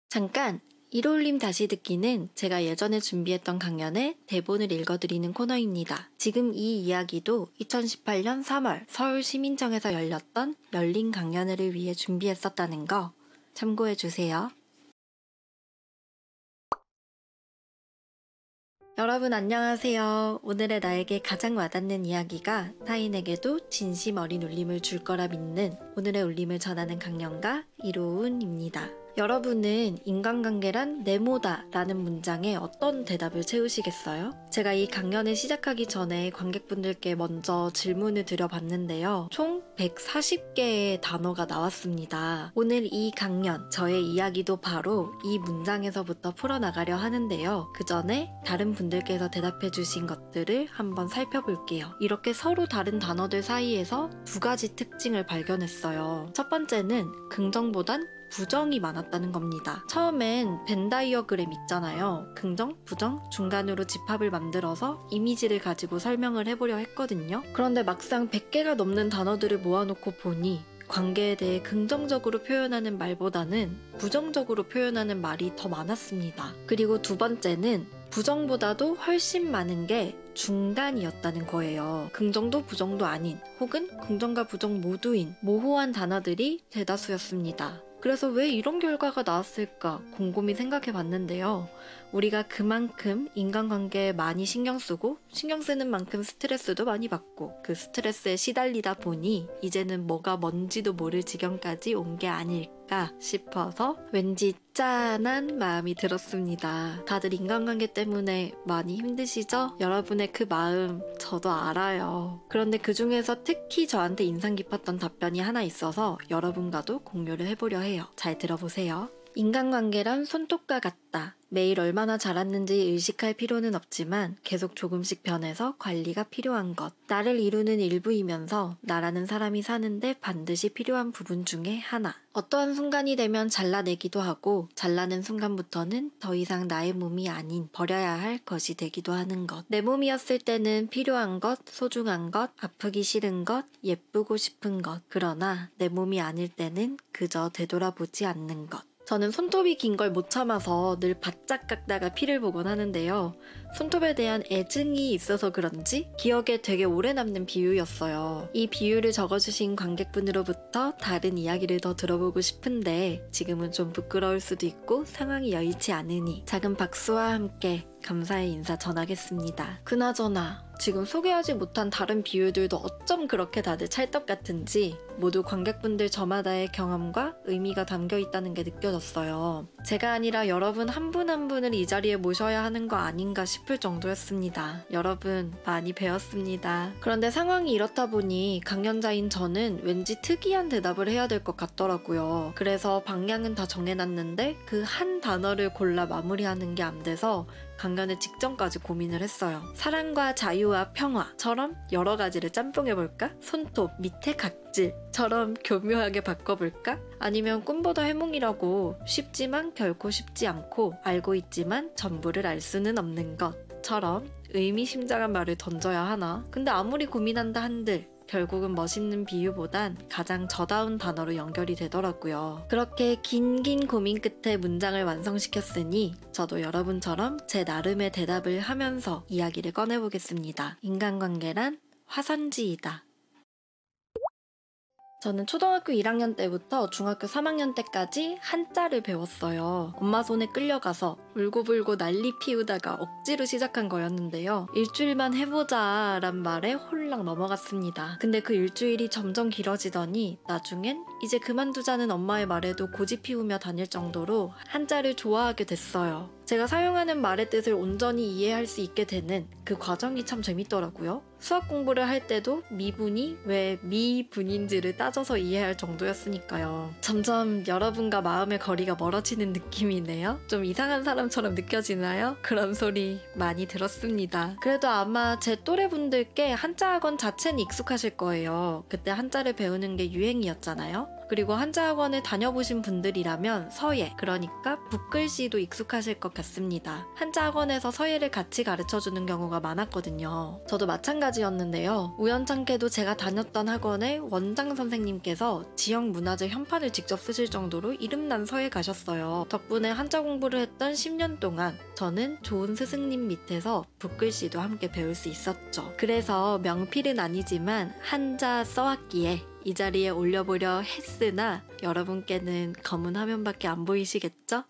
잠깐! 일올림 다시 듣기는 제가 예전에 준비했던 강연의 대본을 읽어드리는 코너입니다. 지금 이 이야기도 2018년 3월 서울시민청에서 열렸던 열린 강연회를 위해 준비했었다는 거 참고해주세요. 여러분 안녕하세요. 오늘의 나에게 가장 와닿는 이야기가 타인에게도 진심 어린 울림을 줄 거라 믿는 오늘의 울림을 전하는 강연가 이로운입니다. 여러분은 인간관계란 네모다 라는 문장에 어떤 대답을 채우시겠어요? 제가 이 강연을 시작하기 전에 관객분들께 먼저 질문을 드려봤는데요. 총 140개의 단어가 나왔습니다. 오늘 이 강연, 저의 이야기도 바로 이 문장에서부터 풀어나가려 하는데요. 그 전에 다른 분들께서 대답해 주신 것들을 한번 살펴볼게요. 이렇게 서로 다른 단어들 사이에서 두 가지 특징을 발견했어요. 첫 번째는 긍정보단 부정이 많았다는 겁니다. 처음엔 벤 다이어그램 있잖아요. 긍정, 부정, 중간으로 집합을 만들어서 이미지를 가지고 설명을 해보려 했거든요. 그런데 막상 100개가 넘는 단어들을 모아놓고 보니 관계에 대해 긍정적으로 표현하는 말보다는 부정적으로 표현하는 말이 더 많았습니다. 그리고 두 번째는 부정보다도 훨씬 많은 게 중간이었다는 거예요. 긍정도 부정도 아닌 혹은 긍정과 부정 모두인 모호한 단어들이 대다수였습니다. 그래서 왜 이런 결과가 나왔을까 곰곰이 생각해 봤는데요. 우리가 그만큼 인간관계에 많이 신경 쓰고 신경 쓰는 만큼 스트레스도 많이 받고 그 스트레스에 시달리다 보니 이제는 뭐가 뭔지도 모를 지경까지 온 게 아닐까 싶어서 왠지 짠한 마음이 들었습니다. 다들 인간관계 때문에 많이 힘드시죠? 여러분의 그 마음 저도 알아요. 그런데 그 중에서 특히 저한테 인상 깊었던 답변이 하나 있어서 여러분과도 공유를 해보려 해요. 잘 들어보세요. 인간관계란 손톱과 같다. 매일 얼마나 자랐는지 의식할 필요는 없지만 계속 조금씩 변해서 관리가 필요한 것. 나를 이루는 일부이면서 나라는 사람이 사는데 반드시 필요한 부분 중에 하나. 어떠한 순간이 되면 잘라내기도 하고 잘라낸 순간부터는 더 이상 나의 몸이 아닌 버려야 할 것이 되기도 하는 것. 내 몸이었을 때는 필요한 것, 소중한 것, 아프기 싫은 것, 예쁘고 싶은 것. 그러나 내 몸이 아닐 때는 그저 되돌아보지 않는 것. 저는 손톱이 긴 걸 못 참아서 늘 바짝 깎다가 피를 보곤 하는데요. 손톱에 대한 애증이 있어서 그런지 기억에 되게 오래 남는 비유였어요. 이 비유를 적어주신 관객분으로부터 다른 이야기를 더 들어보고 싶은데 지금은 좀 부끄러울 수도 있고 상황이 여의치 않으니 작은 박수와 함께 감사의 인사 전하겠습니다. 그나저나 지금 소개하지 못한 다른 비유들도 어쩜 그렇게 다들 찰떡 같은지 모두 관객분들 저마다의 경험과 의미가 담겨 있다는 게 느껴졌어요. 제가 아니라 여러분 한 분 한 분을 이 자리에 모셔야 하는 거 아닌가 싶을 정도였습니다. 여러분 많이 배웠습니다. 그런데 상황이 이렇다 보니 강연자인 저는 왠지 특이한 대답을 해야 될 것 같더라고요. 그래서 방향은 다 정해놨는데 그 한 단어를 골라 마무리하는 게 안 돼서 강연의 직전까지 고민을 했어요. 사랑과 자유와 평화처럼 여러 가지를 짬뽕해볼까? 손톱 밑에 각질처럼 교묘하게 바꿔볼까? 아니면 꿈보다 해몽이라고 쉽지만 결코 쉽지 않고 알고 있지만 전부를 알 수는 없는 것처럼 의미심장한 말을 던져야 하나? 근데 아무리 고민한다 한들 결국은 멋있는 비유보단 가장 저다운 단어로 연결이 되더라고요. 그렇게 긴 고민 끝에 문장을 완성시켰으니 저도 여러분처럼 제 나름의 대답을 하면서 이야기를 꺼내보겠습니다. 인간관계란 화산지이다. 저는 초등학교 1학년 때부터 중학교 3학년 때까지 한자를 배웠어요. 엄마 손에 끌려가서 울고불고 난리 피우다가 억지로 시작한 거였는데요. 일주일만 해보자 란 말에 홀랑 넘어갔습니다. 근데 그 일주일이 점점 길어지더니 나중엔 이제 그만두자는 엄마의 말에도 고집 피우며 다닐 정도로 한자를 좋아하게 됐어요. 제가 사용하는 말의 뜻을 온전히 이해할 수 있게 되는 그 과정이 참 재밌더라고요. 수학 공부를 할 때도 미분이 왜 미분인지를 따져서 이해할 정도였으니까요. 점점 여러분과 마음의 거리가 멀어지는 느낌이네요. 좀 이상한 사람처럼 느껴지나요? 그런 소리 많이 들었습니다. 그래도 아마 제 또래분들께 한자 학원 자체는 익숙하실 거예요. 그때 한자를 배우는 게 유행이었잖아요. 그리고 한자학원을 다녀보신 분들이라면 서예, 그러니까 붓글씨도 익숙하실 것 같습니다. 한자학원에서 서예를 같이 가르쳐주는 경우가 많았거든요. 저도 마찬가지였는데요. 우연찮게도 제가 다녔던 학원의 원장 선생님께서 지역문화재 현판을 직접 쓰실 정도로 이름난 서예 가셨어요. 덕분에 한자 공부를 했던 10년 동안 저는 좋은 스승님 밑에서 붓글씨도 함께 배울 수 있었죠. 그래서 명필은 아니지만 한자 써왔기에 이 자리에 올려보려 했으나 여러분께는 검은 화면밖에 안 보이시겠죠?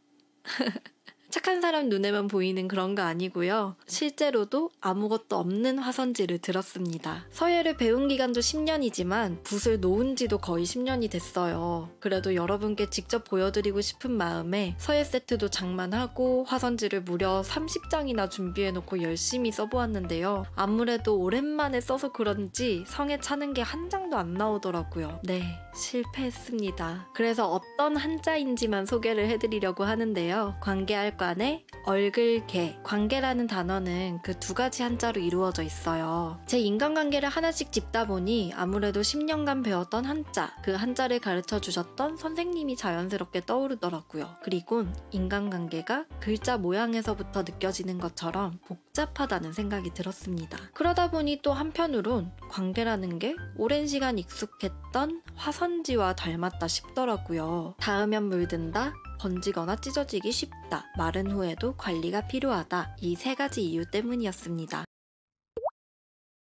착한 사람 눈에만 보이는 그런 거 아니고요. 실제로도 아무것도 없는 화선지를 들었습니다. 서예를 배운 기간도 10년이지만 붓을 놓은 지도 거의 10년이 됐어요. 그래도 여러분께 직접 보여드리고 싶은 마음에 서예 세트도 장만하고 화선지를 무려 30장이나 준비해놓고 열심히 써보았는데요. 아무래도 오랜만에 써서 그런지 성에 차는 게 한 장도 안 나오더라고요. 네, 실패했습니다. 그래서 어떤 한자인지만 소개를 해드리려고 하는데요. 관계할관의 얼글개, 관계라는 단어는 그 두 가지 한자로 이루어져 있어요. 제 인간관계를 하나씩 짚다 보니 아무래도 10년간 배웠던 한자, 그 한자를 가르쳐 주셨던 선생님이 자연스럽게 떠오르더라고요. 그리고 인간관계가 글자 모양에서부터 느껴지는 것처럼 복잡하다는 생각이 들었습니다. 그러다 보니 또 한편으론 관계라는 게 오랜 시간 익숙했던 화선지와 닮았다 싶더라고요. 닿으면 물든다, 번지거나 찢어지기 쉽다, 마른 후에도 관리가 필요하다, 이 세 가지 이유 때문이었습니다.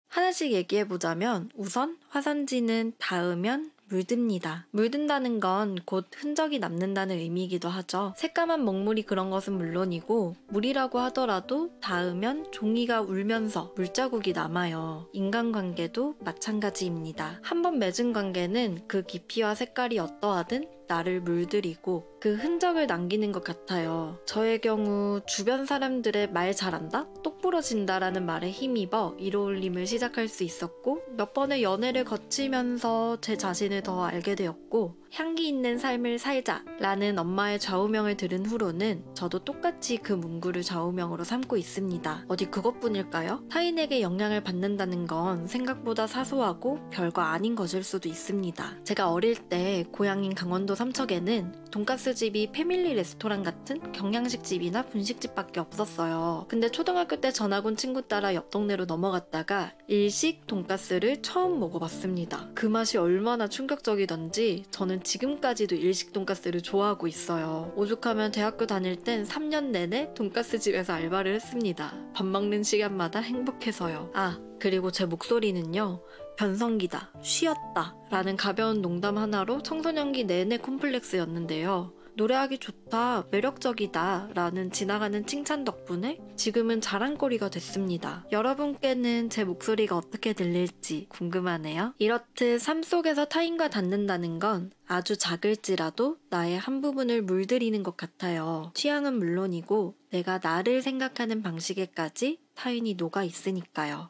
하나씩 얘기해보자면 우선 화선지는 닿으면 물듭니다. 물든다는 건 곧 흔적이 남는다는 의미이기도 하죠. 새까만 먹물이 그런 것은 물론이고 물이라고 하더라도 닿으면 종이가 울면서 물자국이 남아요. 인간관계도 마찬가지입니다. 한번 맺은 관계는 그 깊이와 색깔이 어떠하든 나를 물들이고 그 흔적을 남기는 것 같아요. 저의 경우 주변 사람들의 말 잘한다? 똑부러진다 라는 말에 힘입어 이로울림을 시작할 수 있었고 몇 번의 연애를 거치면서 제 자신을 더 알게 되었고 향기 있는 삶을 살자 라는 엄마의 좌우명을 들은 후로는 저도 똑같이 그 문구를 좌우명으로 삼고 있습니다. 어디 그것뿐일까요? 타인에게 영향을 받는다는 건 생각보다 사소하고 별거 아닌 것일 수도 있습니다. 제가 어릴 때 고향인 강원도 삼척에는 돈가스 집이 패밀리 레스토랑 같은 경양식 집이나 분식집밖에 없었어요. 근데 초등학교 때 전학 온 친구 따라 옆 동네로 넘어갔다가 일식 돈가스를 처음 먹어봤습니다. 그 맛이 얼마나 충격적이던지 저는 지금까지도 일식 돈가스를 좋아하고 있어요. 오죽하면 대학교 다닐 땐 3년 내내 돈가스 집에서 알바를 했습니다. 밥 먹는 시간마다 행복해서요. 아, 그리고 제 목소리는요. 변성기다, 쉬었다 라는 가벼운 농담 하나로 청소년기 내내 콤플렉스였는데요. 노래하기 좋다, 매력적이다 라는 지나가는 칭찬 덕분에 지금은 자랑거리가 됐습니다. 여러분께는 제 목소리가 어떻게 들릴지 궁금하네요. 이렇듯 삶 속에서 타인과 닿는다는 건 아주 작을지라도 나의 한 부분을 물들이는 것 같아요. 취향은 물론이고 내가 나를 생각하는 방식에까지 타인이 녹아 있으니까요.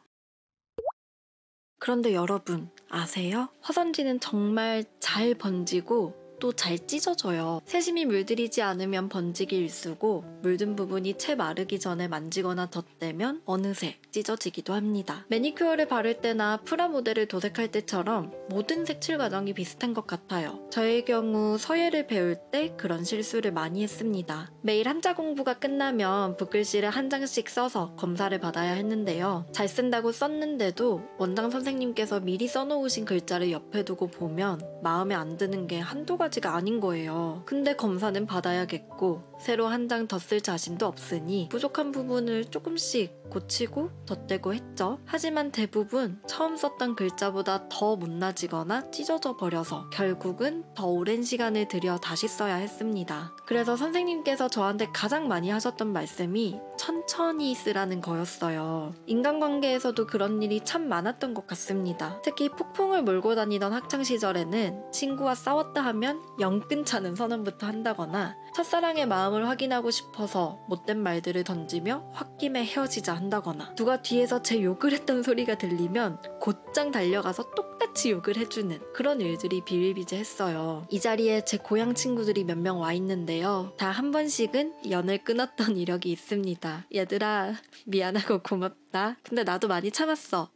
그런데 여러분 아세요? 화선지는 정말 잘 번지고 또 잘 찢어져요. 세심히 물들이지 않으면 번지기 일쑤고 물든 부분이 채 마르기 전에 만지거나 덧대면 어느새 찢어지기도 합니다. 매니큐어를 바를 때나 프라모델을 도색할 때처럼 모든 색칠 과정이 비슷한 것 같아요. 저의 경우 서예를 배울 때 그런 실수를 많이 했습니다. 매일 한자 공부가 끝나면 붓글씨를 한 장씩 써서 검사를 받아야 했는데요. 잘 쓴다고 썼는데도 원장 선생님께서 미리 써놓으신 글자를 옆에 두고 보면 마음에 안 드는 게 한두 가지가 아닌 거예요. 근데 검사는 받아야겠고 새로 한 장 더 쓸 자신도 없으니 부족한 부분을 조금씩 고치고 덧대고 했죠. 하지만 대부분 처음 썼던 글자보다 더 못나지거나 찢어져 버려서 결국은 더 오랜 시간을 들여 다시 써야 했습니다. 그래서 선생님께서 저한테 가장 많이 하셨던 말씀이 천천히 쓰라는 거였어요. 인간관계에서도 그런 일이 참 많았던 것 같습니다. 특히 폭풍을 몰고 다니던 학창시절에는 친구와 싸웠다 하면 영끈찮은 선언부터 한다거나 첫사랑의 마음을 확인하고 싶어서 못된 말들을 던지며 홧김에 헤어지자 한다거나 누가 뒤에서 제 욕을 했던 소리가 들리면 곧장 달려가서 똑같이 욕을 해주는 그런 일들이 비일비재했어요. 이 자리에 제 고향 친구들이 몇 명 와 있는데요. 다 한 번씩은 연을 끊었던 이력이 있습니다. 얘들아 미안하고 고맙다. 근데 나도 많이 참았어.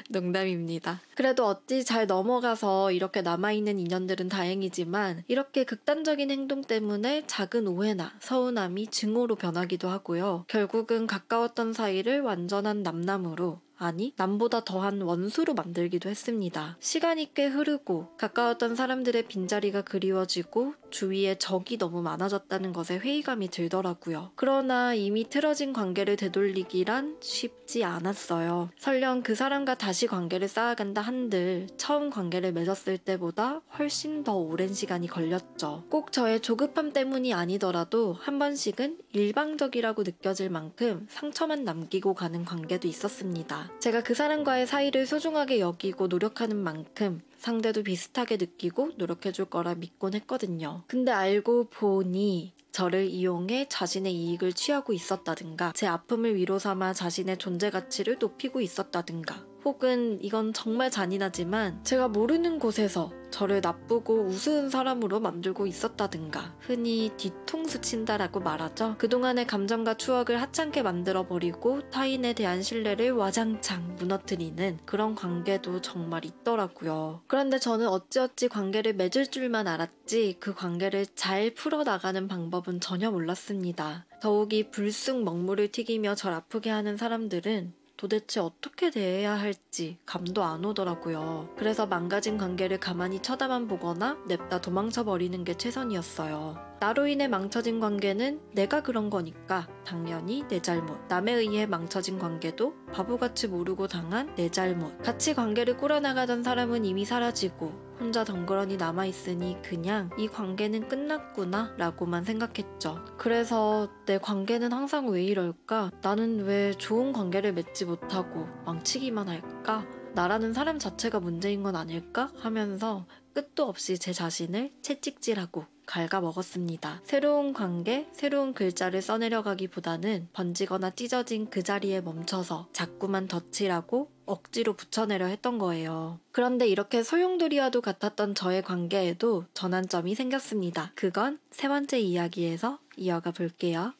농담입니다. 그래도 어찌 잘 넘어가서 이렇게 남아있는 인연들은 다행이지만 이렇게 극단적인 행동 때문에 작은 오해나 서운함이 증오로 변하기도 하고요. 결국은 가까웠던 사이를 완전한 남남으로, 아니 남보다 더한 원수로 만들기도 했습니다. 시간이 꽤 흐르고 가까웠던 사람들의 빈자리가 그리워지고 주위에 적이 너무 많아졌다는 것에 회의감이 들더라고요. 그러나 이미 틀어진 관계를 되돌리기란 쉽지 않았어요. 설령 그 사람과 다시 관계를 쌓아간다 한들 처음 관계를 맺었을 때보다 훨씬 더 오랜 시간이 걸렸죠. 꼭 저의 조급함 때문이 아니더라도 한 번씩은 일방적이라고 느껴질 만큼 상처만 남기고 가는 관계도 있었습니다. 제가 그 사람과의 사이를 소중하게 여기고 노력하는 만큼 상대도 비슷하게 느끼고 노력해줄 거라 믿곤 했거든요. 근데 알고 보니 저를 이용해 자신의 이익을 취하고 있었다든가 제 아픔을 위로 삼아 자신의 존재 가치를 높이고 있었다든가 혹은 이건 정말 잔인하지만 제가 모르는 곳에서 저를 나쁘고 우스운 사람으로 만들고 있었다든가 흔히 뒤통수 친다라고 말하죠. 그동안의 감정과 추억을 하찮게 만들어버리고 타인에 대한 신뢰를 와장창 무너뜨리는 그런 관계도 정말 있더라고요. 그런데 저는 어찌어찌 관계를 맺을 줄만 알았지 그 관계를 잘 풀어나가는 방법은 전혀 몰랐습니다. 더욱이 불쑥 먹물을 튀기며 절 아프게 하는 사람들은 도대체 어떻게 대해야 할지 감도 안 오더라고요. 그래서 망가진 관계를 가만히 쳐다만 보거나 냅다 도망쳐버리는 게 최선이었어요. 나로 인해 망쳐진 관계는 내가 그런 거니까 당연히 내 잘못. 남에 의해 망쳐진 관계도 바보같이 모르고 당한 내 잘못. 같이 관계를 꾸려나가던 사람은 이미 사라지고 혼자 덩그러니 남아있으니 그냥 이 관계는 끝났구나 라고만 생각했죠. 그래서 내 관계는 항상 왜 이럴까? 나는 왜 좋은 관계를 맺지 못하고 망치기만 할까? 나라는 사람 자체가 문제인 건 아닐까? 하면서 끝도 없이 제 자신을 채찍질하고 갉아먹었습니다. 새로운 관계, 새로운 글자를 써내려가기보다는 번지거나 찢어진 그 자리에 멈춰서 자꾸만 덧칠하고 억지로 붙여내려 했던 거예요. 그런데 이렇게 소용돌이와도 같았던 저의 관계에도 전환점이 생겼습니다. 그건 세 번째 이야기에서 이어가 볼게요.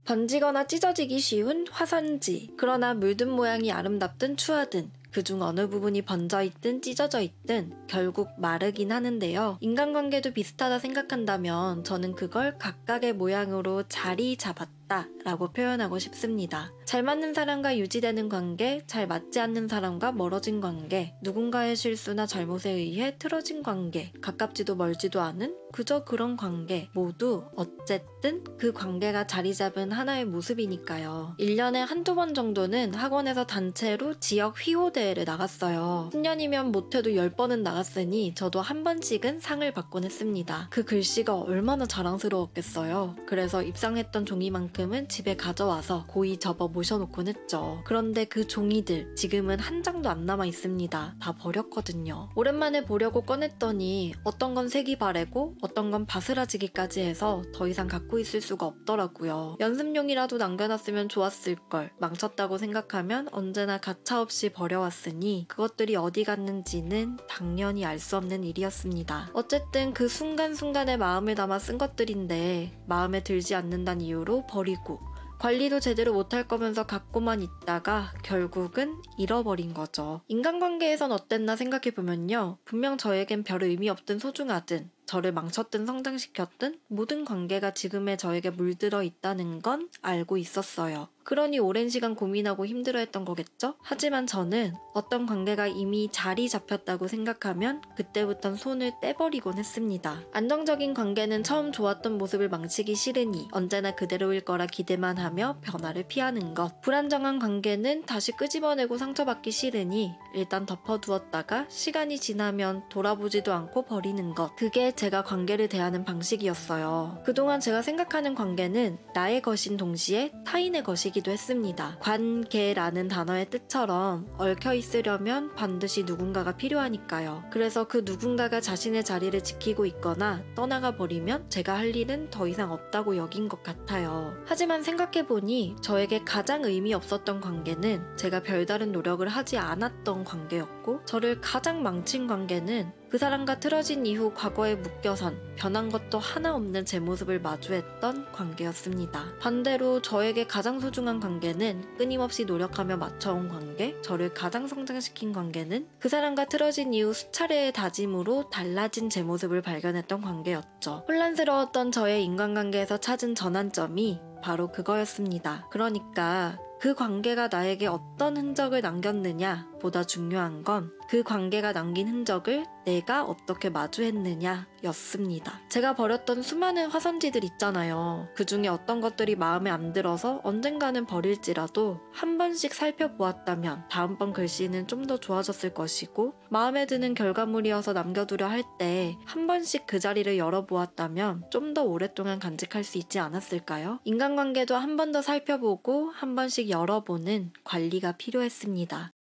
번지거나 찢어지기 쉬운 화선지. 그러나 물든 모양이 아름답든 추하든 그중 어느 부분이 번져있든 찢어져 있든 결국 마르긴 하는데요. 인간관계도 비슷하다 생각한다면 저는 그걸 각각의 모양으로 자리 잡았다 라고 표현하고 싶습니다. 잘 맞는 사람과 유지되는 관계, 잘 맞지 않는 사람과 멀어진 관계, 누군가의 실수나 잘못에 의해 틀어진 관계, 가깝지도 멀지도 않은 그저 그런 관계 모두 어쨌든 그 관계가 자리 잡은 하나의 모습이니까요. 1년에 한두 번 정도는 학원에서 단체로 지역 휘호대회를 나갔어요. 10년이면 못해도 10번은 나갔으니 저도 한 번씩은 상을 받곤 했습니다. 그 글씨가 얼마나 자랑스러웠겠어요. 그래서 입상했던 종이만큼은 집에 가져와서 고이 접어 모셔놓곤 했죠. 그런데 그 종이들 지금은 한 장도 안 남아 있습니다. 다 버렸거든요. 오랜만에 보려고 꺼냈더니 어떤 건 색이 바래고 어떤 건 바스라지기까지 해서 더 이상 갖고 있을 수가 없더라고요. 연습용이라도 남겨놨으면 좋았을걸. 망쳤다고 생각하면 언제나 가차없이 버려왔으니 그것들이 어디 갔는지는 당연히 알 수 없는 일이었습니다. 어쨌든 그 순간순간에 마음을 담아 쓴 것들인데 마음에 들지 않는다는 이유로 버리고 관리도 제대로 못할 거면서 갖고만 있다가 결국은 잃어버린 거죠. 인간관계에선 어땠나 생각해보면요. 분명 저에겐 별 의미 없든 소중하든 저를 망쳤든 성장시켰든 모든 관계가 지금의 저에게 물들어 있다는 건 알고 있었어요. 그러니 오랜 시간 고민하고 힘들어했던 거겠죠? 하지만 저는 어떤 관계가 이미 자리 잡혔다고 생각하면 그때부턴 손을 떼버리곤 했습니다. 안정적인 관계는 처음 좋았던 모습을 망치기 싫으니 언제나 그대로일 거라 기대만 하며 변화를 피하는 것. 불안정한 관계는 다시 끄집어내고 상처받기 싫으니 일단 덮어두었다가 시간이 지나면 돌아보지도 않고 버리는 것. 그게 제가 관계를 대하는 방식이었어요. 그동안 제가 생각하는 관계는 나의 것인 동시에 타인의 것이기도 했습니다. 관계라는 단어의 뜻처럼 얽혀있으려면 반드시 누군가가 필요하니까요. 그래서 그 누군가가 자신의 자리를 지키고 있거나 떠나가 버리면 제가 할 일은 더 이상 없다고 여긴 것 같아요. 하지만 생각해보니 저에게 가장 의미 없었던 관계는 제가 별다른 노력을 하지 않았던 관계였고 저를 가장 망친 관계는 그 사람과 틀어진 이후 과거에 묶여선 변한 것도 하나 없는 제 모습을 마주했던 관계였습니다. 반대로 저에게 가장 소중한 관계는 끊임없이 노력하며 맞춰온 관계, 저를 가장 성장시킨 관계는 그 사람과 틀어진 이후 수차례의 다짐으로 달라진 제 모습을 발견했던 관계였죠. 혼란스러웠던 저의 인간관계에서 찾은 전환점이 바로 그거였습니다. 그러니까 그 관계가 나에게 어떤 흔적을 남겼느냐 보다 중요한 건 그 관계가 남긴 흔적을 내가 어떻게 마주했느냐 였습니다. 제가 버렸던 수많은 화선지들 있잖아요. 그 중에 어떤 것들이 마음에 안 들어서 언젠가는 버릴지라도 한 번씩 살펴보았다면 다음번 글씨는 좀 더 좋아졌을 것이고, 마음에 드는 결과물이어서 남겨두려 할 때 한 번씩 그 자리를 열어보았다면 좀 더 오랫동안 간직할 수 있지 않았을까요? 인간관계도 한 번 더 살펴보고 한 번씩 열어보는 관리가 필요했습니다.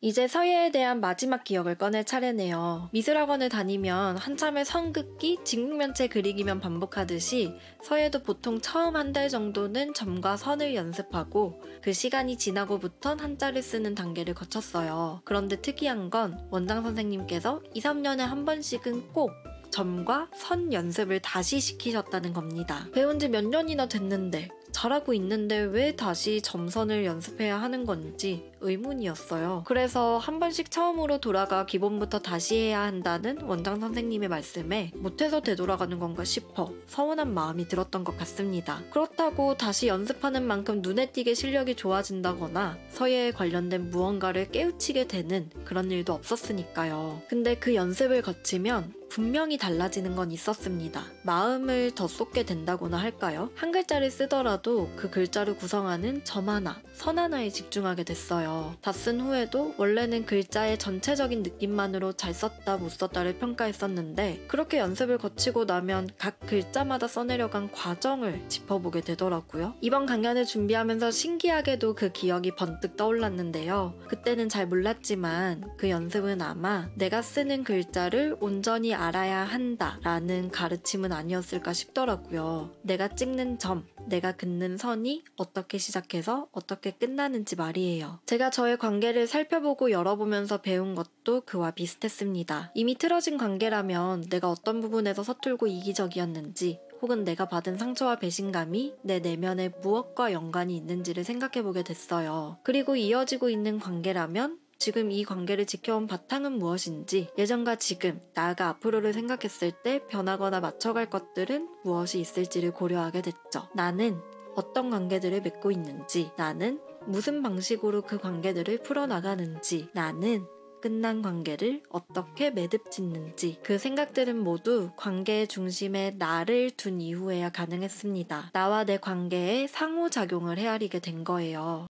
이제 서예에 대한 마지막 기억을 꺼낼 차례네요. 미술학원을 다니면 한참의 선 긋기, 직육면체 그리기면 반복하듯이 서예도 보통 처음 한 달 정도는 점과 선을 연습하고 그 시간이 지나고부턴 한자를 쓰는 단계를 거쳤어요. 그런데 특이한 건 원장 선생님께서 2, 3년에 한 번씩은 꼭 점과 선 연습을 다시 시키셨다는 겁니다. 배운 지 몇 년이나 됐는데 잘하고 있는데 왜 다시 점선을 연습해야 하는 건지 의문이었어요. 그래서 한 번씩 처음으로 돌아가 기본부터 다시 해야 한다는 원장 선생님의 말씀에 못해서 되돌아가는 건가 싶어 서운한 마음이 들었던 것 같습니다. 그렇다고 다시 연습하는 만큼 눈에 띄게 실력이 좋아진다거나 서예에 관련된 무언가를 깨우치게 되는 그런 일도 없었으니까요. 근데 그 연습을 거치면 분명히 달라지는 건 있었습니다. 마음을 더 쏟게 된다고나 할까요? 한 글자를 쓰더라도 그 글자를 구성하는 점 하나, 선 하나에 집중하게 됐어요. 다 쓴 후에도 원래는 글자의 전체적인 느낌만으로 잘 썼다 못 썼다를 평가했었는데 그렇게 연습을 거치고 나면 각 글자마다 써내려간 과정을 짚어보게 되더라고요. 이번 강연을 준비하면서 신기하게도 그 기억이 번뜩 떠올랐는데요. 그때는 잘 몰랐지만 그 연습은 아마 내가 쓰는 글자를 온전히 알아야 한다라는 가르침은 아니었을까 싶더라고요. 내가 찍는 점, 내가 긋는 선이 어떻게 시작해서 어떻게 끝나는지 말이에요. 제가 저의 관계를 살펴보고 열어보면서 배운 것도 그와 비슷했습니다. 이미 틀어진 관계라면 내가 어떤 부분에서 서툴고 이기적이었는지, 혹은 내가 받은 상처와 배신감이 내 내면에 무엇과 연관이 있는지를 생각해보게 됐어요. 그리고 이어지고 있는 관계라면 지금 이 관계를 지켜온 바탕은 무엇인지, 예전과 지금, 나아가 앞으로를 생각했을 때 변하거나 맞춰갈 것들은 무엇이 있을지를 고려하게 됐죠. 나는 어떤 관계들을 맺고 있는지, 나는 무슨 방식으로 그 관계들을 풀어나가는지, 나는 끝난 관계를 어떻게 매듭 짓는지, 그 생각들은 모두 관계의 중심에 나를 둔 이후에야 가능했습니다. 나와 내 관계에 상호작용을 헤아리게 된 거예요.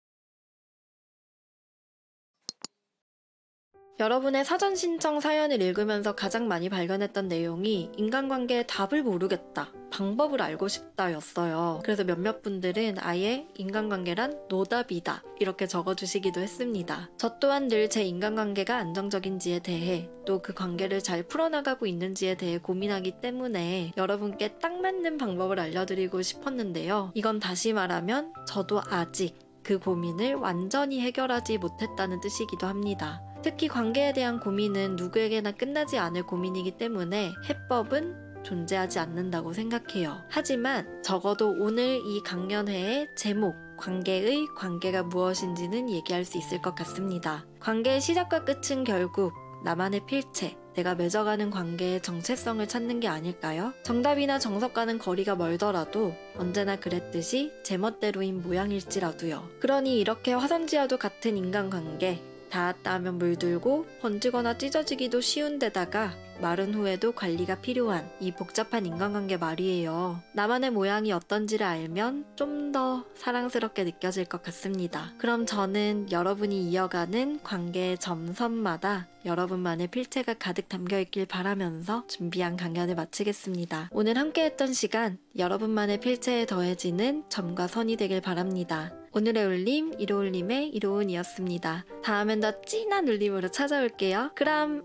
여러분의 사전 신청 사연을 읽으면서 가장 많이 발견했던 내용이 인간관계의 답을 모르겠다, 방법을 알고 싶다 였어요. 그래서 몇몇 분들은 아예 인간관계란 노답이다 이렇게 적어주시기도 했습니다. 저 또한 늘 제 인간관계가 안정적인지에 대해, 또 그 관계를 잘 풀어나가고 있는지에 대해 고민하기 때문에 여러분께 딱 맞는 방법을 알려드리고 싶었는데요. 이건 다시 말하면 저도 아직 그 고민을 완전히 해결하지 못했다는 뜻이기도 합니다. 특히 관계에 대한 고민은 누구에게나 끝나지 않을 고민이기 때문에 해법은 존재하지 않는다고 생각해요. 하지만 적어도 오늘 이 강연회의 제목, 관계의 관계가 무엇인지는 얘기할 수 있을 것 같습니다. 관계의 시작과 끝은 결국 나만의 필체, 내가 맺어가는 관계의 정체성을 찾는 게 아닐까요? 정답이나 정석과는 거리가 멀더라도 언제나 그랬듯이 제멋대로인 모양일지라도요. 그러니 이렇게 화성지와도 같은 인간관계, 닿았다 하면 물들고 번지거나 찢어지기도 쉬운 데다가 마른 후에도 관리가 필요한 이 복잡한 인간관계 말이에요. 나만의 모양이 어떤지를 알면 좀 더 사랑스럽게 느껴질 것 같습니다. 그럼 저는 여러분이 이어가는 관계의 점선마다 여러분만의 필체가 가득 담겨있길 바라면서 준비한 강연을 마치겠습니다. 오늘 함께했던 시간, 여러분만의 필체에 더해지는 점과 선이 되길 바랍니다. 오늘의 울림, 이로울림의 이로운이었습니다. 다음엔 더 진한 울림으로 찾아올게요. 그럼